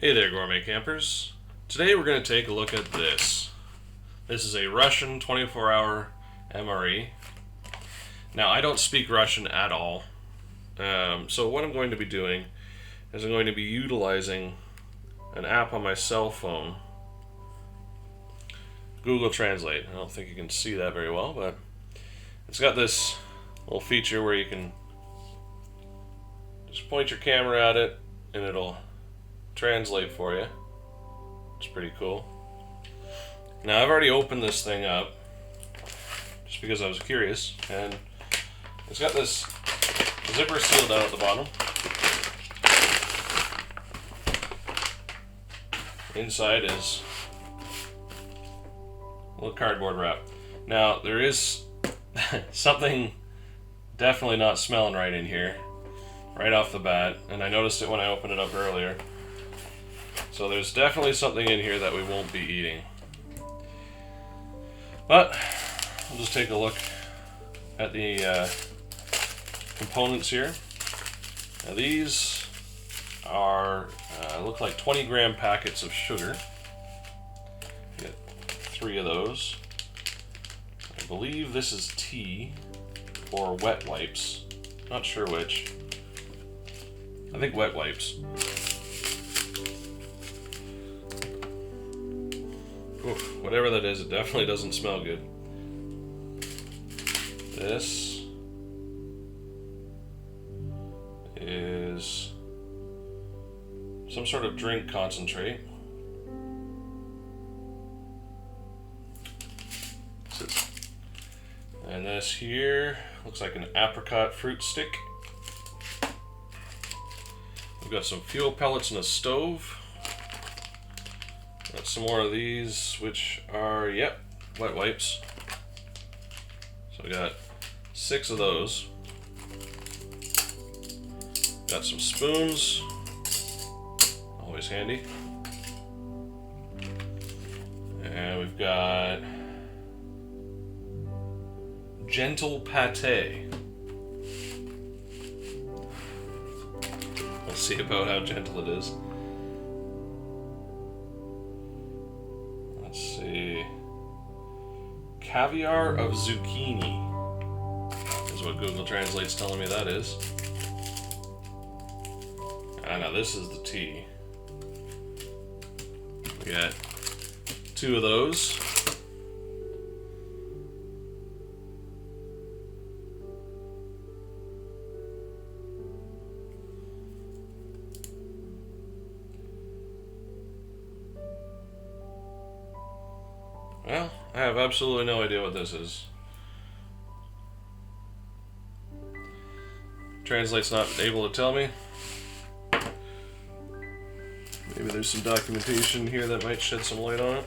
Hey there, gourmet campers. Today we're going to take a look at this. This is a Russian 24-hour MRE. Now, I don't speak Russian at all, so what I'm going to be doing is I'm going to be utilizing an app on my cell phone, Google Translate. I don't think you can see that very well, but it's got this little feature where you can just point your camera at it and it'll translate for you. It's pretty cool. Now, I've already opened this thing up just because I was curious, and it's got this zipper sealed down at the bottom. Inside is a little cardboard wrap. Now, there is something definitely not smelling right in here right off the bat, and I noticed it when I opened it up earlier. So there's definitely something in here that we won't be eating. But we'll just take a look at the components here. Now these are look like 20-gram packets of sugar. Get 3 of those. I believe this is tea or wet wipes. Not sure which. I think wet wipes. Oof, whatever that is, it definitely doesn't smell good. This is some sort of drink concentrate. And this here looks like an apricot fruit stick. We've got some fuel pellets and a stove. Got some more of these, which are, wet wipes. So we got 6 of those. Got some spoons, always handy. And we've got gentle pate. We'll see about how gentle it is. Let's see. Caviar of zucchini is what Google Translate's telling me that is. Now this is the tea. We got 2 of those. Well, I have absolutely no idea what this is. Translate's not able to tell me. Maybe there's some documentation here that might shed some light on it.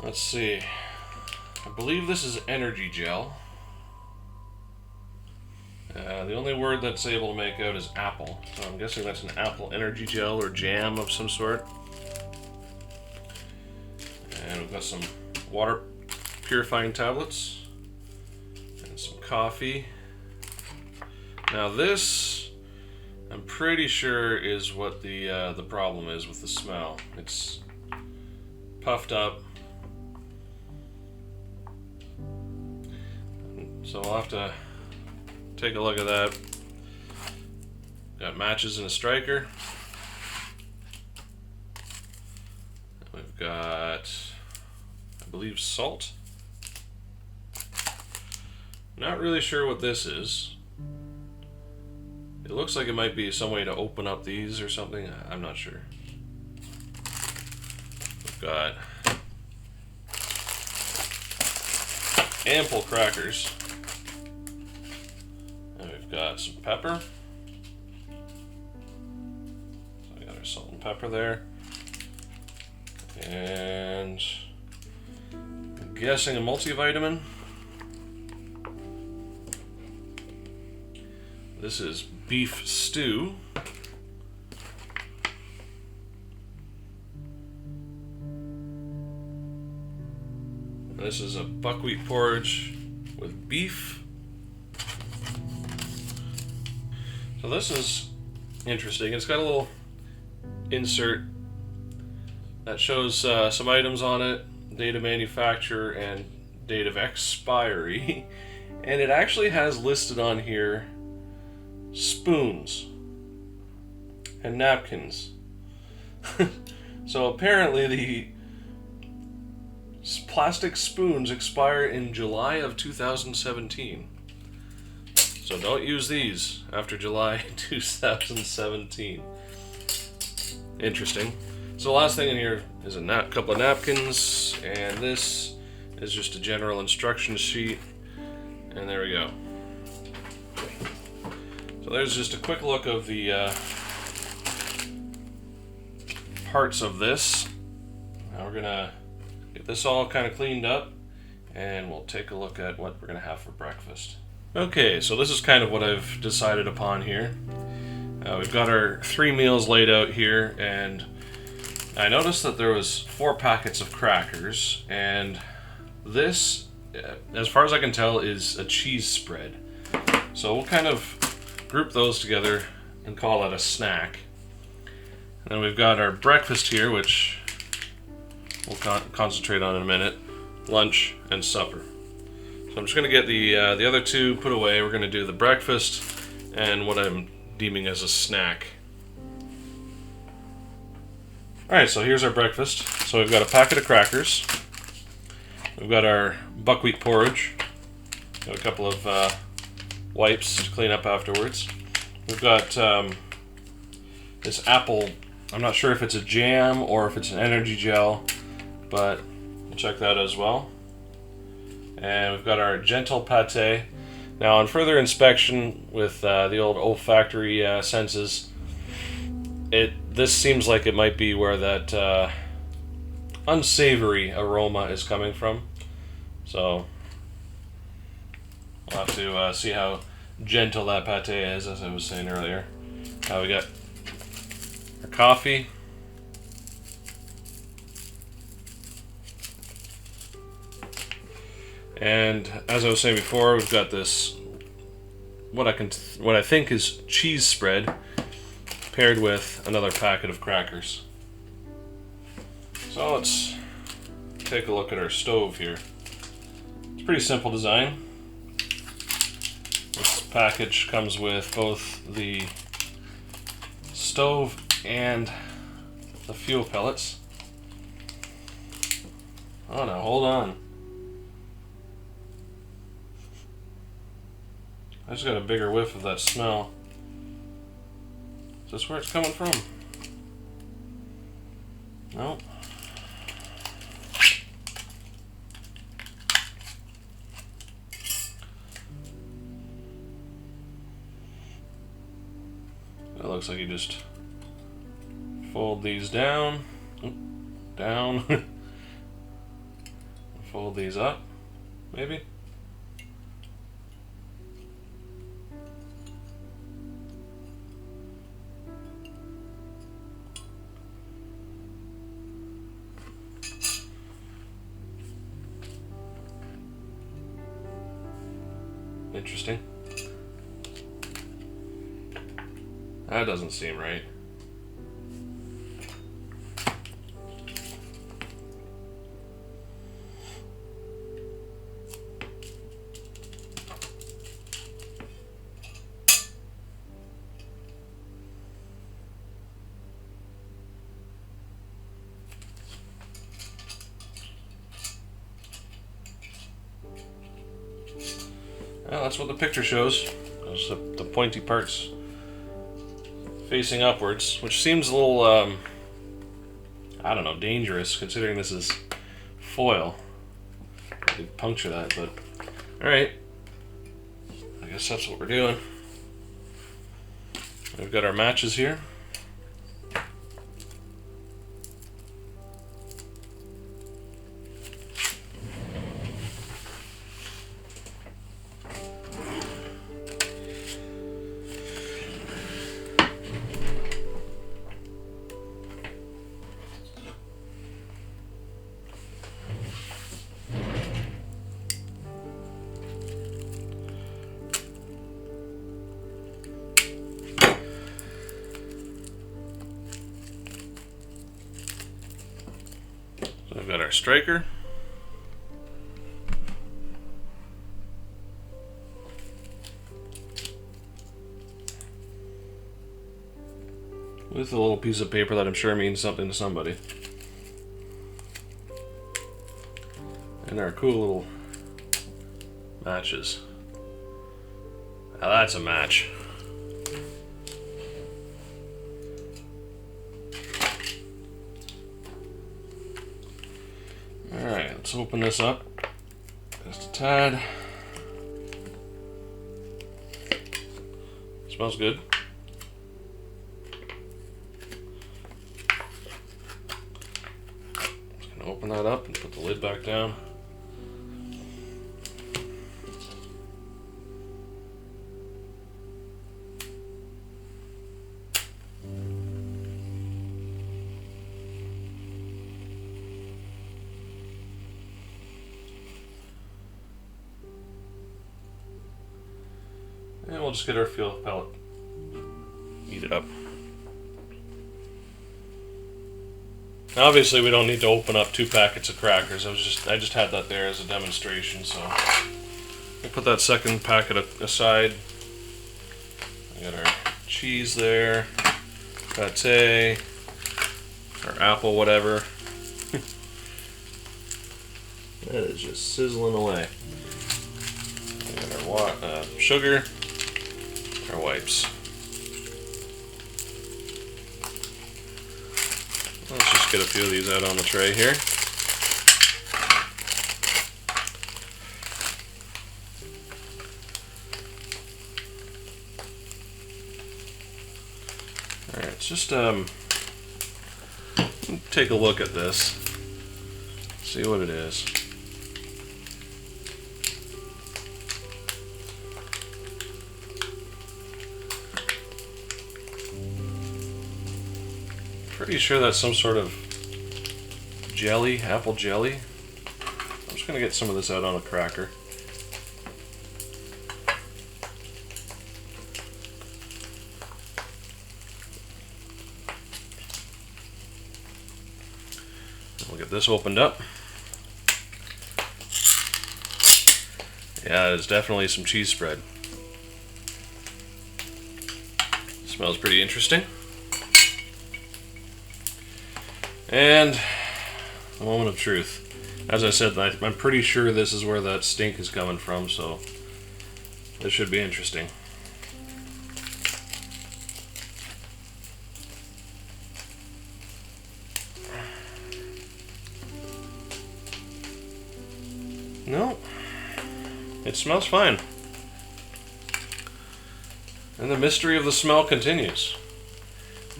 Let's see. I believe this is energy gel. The only word that's able to make out is apple, so I'm guessing that's an apple energy gel or jam of some sort. And we've got some water purifying tablets and some coffee. Now this, I'm pretty sure, is what the problem is with the smell. It's puffed up, so we'll have to take a look at that. Got matches and a striker. We've got, I believe, salt. Not really sure what this is. It looks like it might be some way to open up these or something. I'm not sure. We've got ample crackers. Got some pepper. So we got our salt and pepper there. And I'm guessing a multivitamin. This is beef stew. This is a buckwheat porridge with beef. So this is interesting. It's got a little insert that shows some items on it, date of manufacture and date of expiry. And it actually has listed on here spoons and napkins. So apparently the plastic spoons expire in July of 2017. So don't use these after July 2017. Interesting. So the last thing in here is a couple of napkins, and this is just a general instruction sheet. And there we go. So there's just a quick look of the parts of this. Now we're gonna get this all kind of cleaned up, and we'll take a look at what we're gonna have for breakfast. Okay, so this is kind of what I've decided upon here. We've got our 3 meals laid out here, and I noticed that there was 4 packets of crackers, and this, as far as I can tell, is a cheese spread. So we'll kind of group those together and call it a snack. And then we've got our breakfast here, which we'll concentrate on in a minute, lunch and supper. So I'm just going to get the other 2 put away. We're going to do the breakfast and what I'm deeming as a snack. Alright, so here's our breakfast. So we've got a packet of crackers. We've got our buckwheat porridge. Got a couple of wipes to clean up afterwards. We've got this apple. I'm not sure if it's a jam or if it's an energy gel, but we'll check that as well. And we've got our gentle pate. Now, on further inspection with the old olfactory senses, this seems like it might be where that unsavory aroma is coming from. So we'll have to see how gentle that pate is, as I was saying earlier. We got our coffee. And as I was saying before, we've got this what I think is cheese spread paired with another packet of crackers. So let's take a look at our stove here. It's a pretty simple design. This package comes with both the stove and the fuel pellets. Oh no, hold on. I just got a bigger whiff of that smell. Is this where it's coming from? Nope. It looks like you just fold these down, down, fold these up, maybe. Interesting. That doesn't seem right. Well, that's what the picture shows. There's the pointy parts facing upwards, which seems a little, I don't know, dangerous, considering this is foil. I could puncture that, but alright. I guess that's what we're doing. We've got our matches here. So we've got our striker. With a little piece of paper that I'm sure means something to somebody. And our cool little matches. Now that's a match. Alright, let's open this up just a tad. Smells good. Just gonna open that up and put the lid back down. And we'll just get our fuel pellet, heat it up. Now obviously we don't need to open up 2 packets of crackers. I just had that there as a demonstration, so we'll put that second packet aside. We got our cheese there, pate, our apple, whatever. That is just sizzling away. We got our sugar. Our wipes. Let's just get a few of these out on the tray here. Alright, let's just take a look at this. See what it is. Pretty sure that's some sort of jelly, apple jelly. I'm just gonna get some of this out on a cracker. We'll get this opened up. Yeah, it's definitely some cheese spread. Smells pretty interesting. And the moment of truth. As I said, I'm pretty sure this is where that stink is coming from, so this should be interesting. No, it smells fine. And the mystery of the smell continues.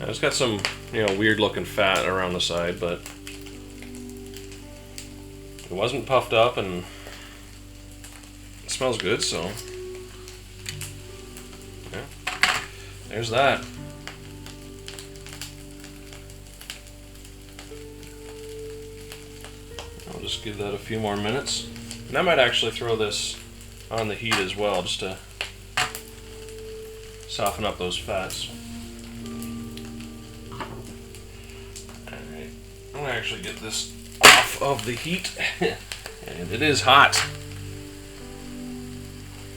Now, it's got some, weird looking fat around the side, but it wasn't puffed up and it smells good, so yeah. There's that. I'll just give that a few more minutes. And I might actually throw this on the heat as well, just to soften up those fats. Alright, I'm going to actually get this off of the heat, and it is hot.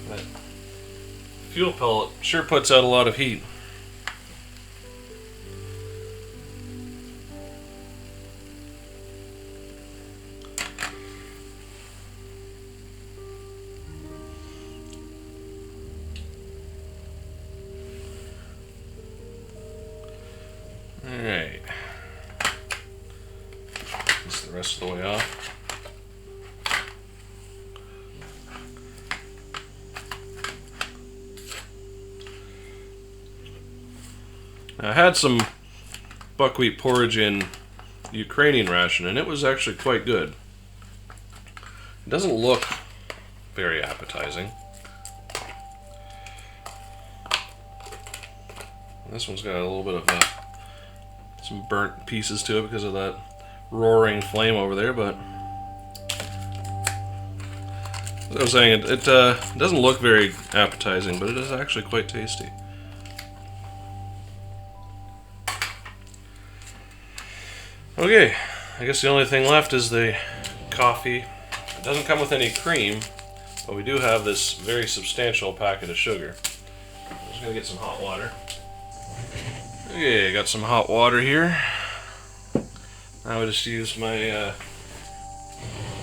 But fuel pellet sure puts out a lot of heat. Alright. This the rest of the way off. I had some buckwheat porridge in Ukrainian ration, and it was actually quite good. It doesn't look very appetizing. This one's got a little bit of some burnt pieces to it because of that roaring flame over there, but as I was saying, it doesn't look very appetizing, but it is actually quite tasty. Okay, I guess the only thing left is the coffee. It doesn't come with any cream, but we do have this very substantial packet of sugar. I'm just gonna get some hot water. Okay, got some hot water here. I would just use my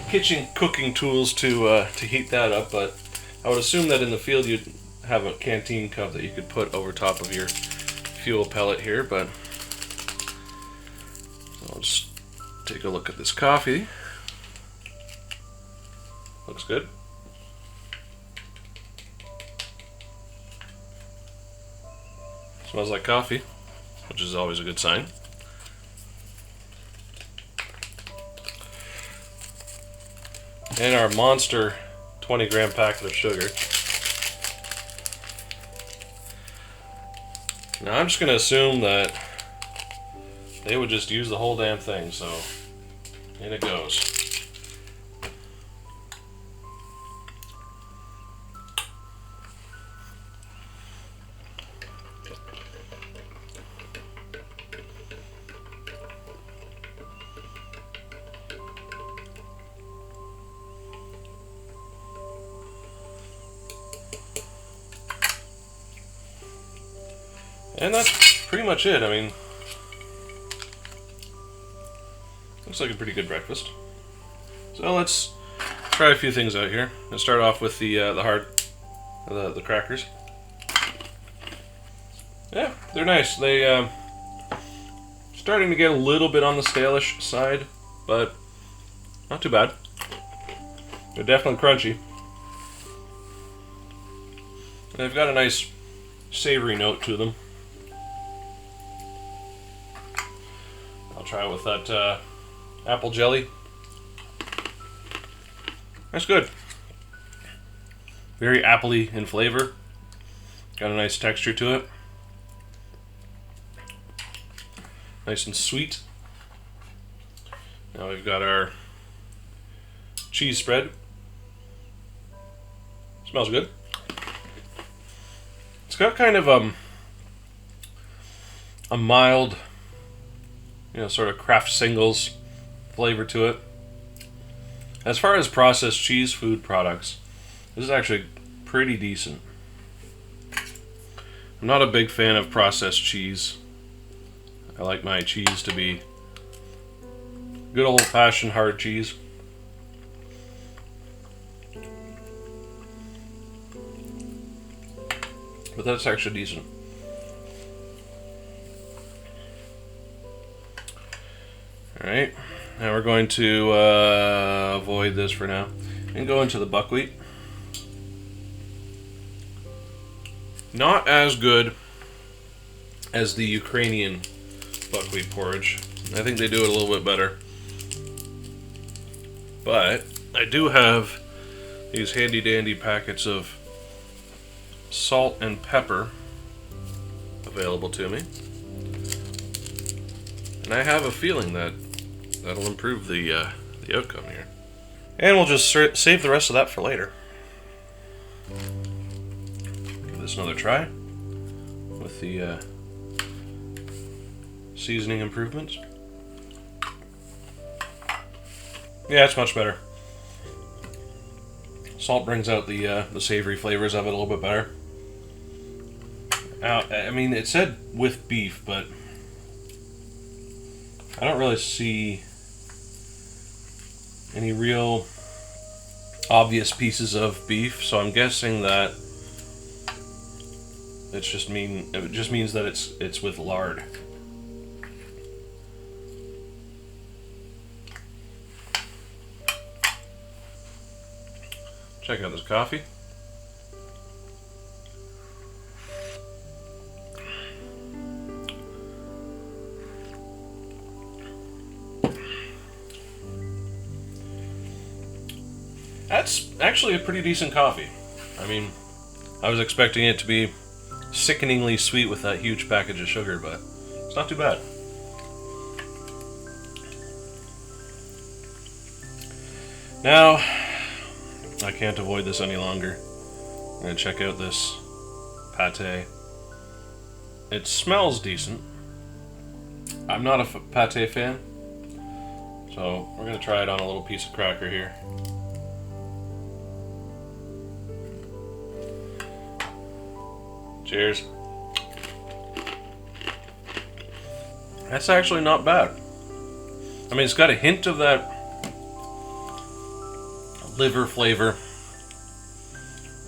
kitchen cooking tools to heat that up, but I would assume that in the field you'd have a canteen cup that you could put over top of your fuel pellet here, but I'll just take a look at this coffee. Looks good. Smells like coffee, which is always a good sign. And our monster 20-gram packet of sugar. Now I'm just going to assume that they would just use the whole damn thing, so in it goes. And that's pretty much it. I mean, looks like a pretty good breakfast. So let's try a few things out here. Let's start off with the crackers. Yeah, they're nice. They starting to get a little bit on the stale-ish side, but not too bad. They're definitely crunchy. And they've got a nice savory note to them. Try with that apple jelly. That's good. Very appley in flavor. Got a nice texture to it. Nice and sweet. Now we've got our cheese spread. Smells good. It's got kind of a mild, sort of Kraft Singles flavor to it. As far as processed cheese food products, this is actually pretty decent. I'm not a big fan of processed cheese. I like my cheese to be good old-fashioned hard cheese. But that's actually decent. Alright, now we're going to avoid this for now and go into the buckwheat. Not as good as the Ukrainian buckwheat porridge. I think they do it a little bit better. But I do have these handy dandy packets of salt and pepper available to me. And I have a feeling that that'll improve the outcome here. And we'll just save the rest of that for later. Give this another try with the seasoning improvements. Yeah, it's much better. Salt brings out the savory flavors of it a little bit better. I mean, it said with beef, but I don't really see any real obvious pieces of beef, so I'm guessing that it just means that it's with lard. Check out this coffee. That's actually a pretty decent coffee. I mean, I was expecting it to be sickeningly sweet with that huge package of sugar, but it's not too bad. Now, I can't avoid this any longer. I'm going to check out this pate. It smells decent. I'm not a pate fan, So we're going to try it on a little piece of cracker here. Cheers. That's actually not bad. I mean, it's got a hint of that liver flavor,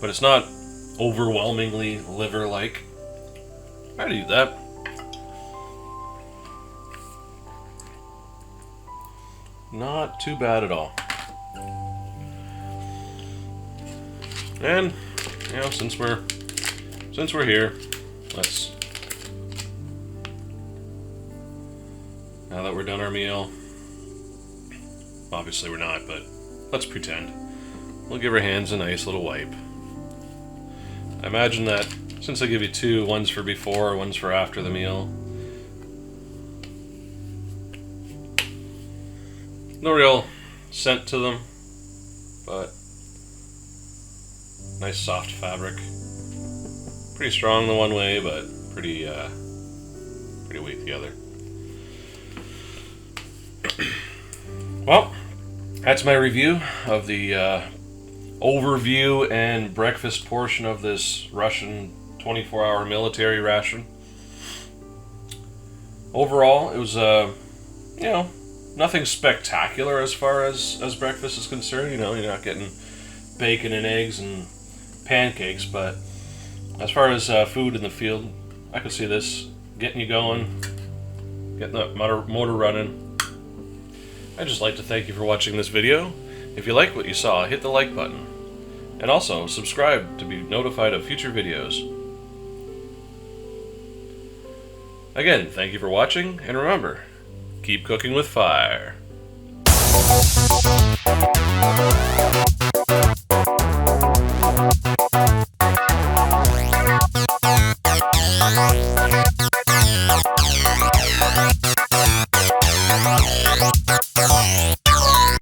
but it's not overwhelmingly liver-like. I'd eat that. Not too bad at all. And, you know, since we're here, let's, now that we're done our meal, obviously we're not, but let's pretend. We'll give our hands a nice little wipe. I imagine that since I give you two, one's for before, one's for after the meal. No real scent to them, but nice soft fabric. Pretty strong the one way, but pretty weak the other. Well, that's my review of the overview and breakfast portion of this Russian 24-hour military ration. Overall, it was you know, nothing spectacular as far as breakfast is concerned. You know, you're not getting bacon and eggs and pancakes, but as far as food in the field, I could see this getting you going, getting that motor running. I'd just like to thank you for watching this video. If you like what you saw, hit the like button. And also, subscribe to be notified of future videos. Again, thank you for watching, and remember, keep cooking with fire.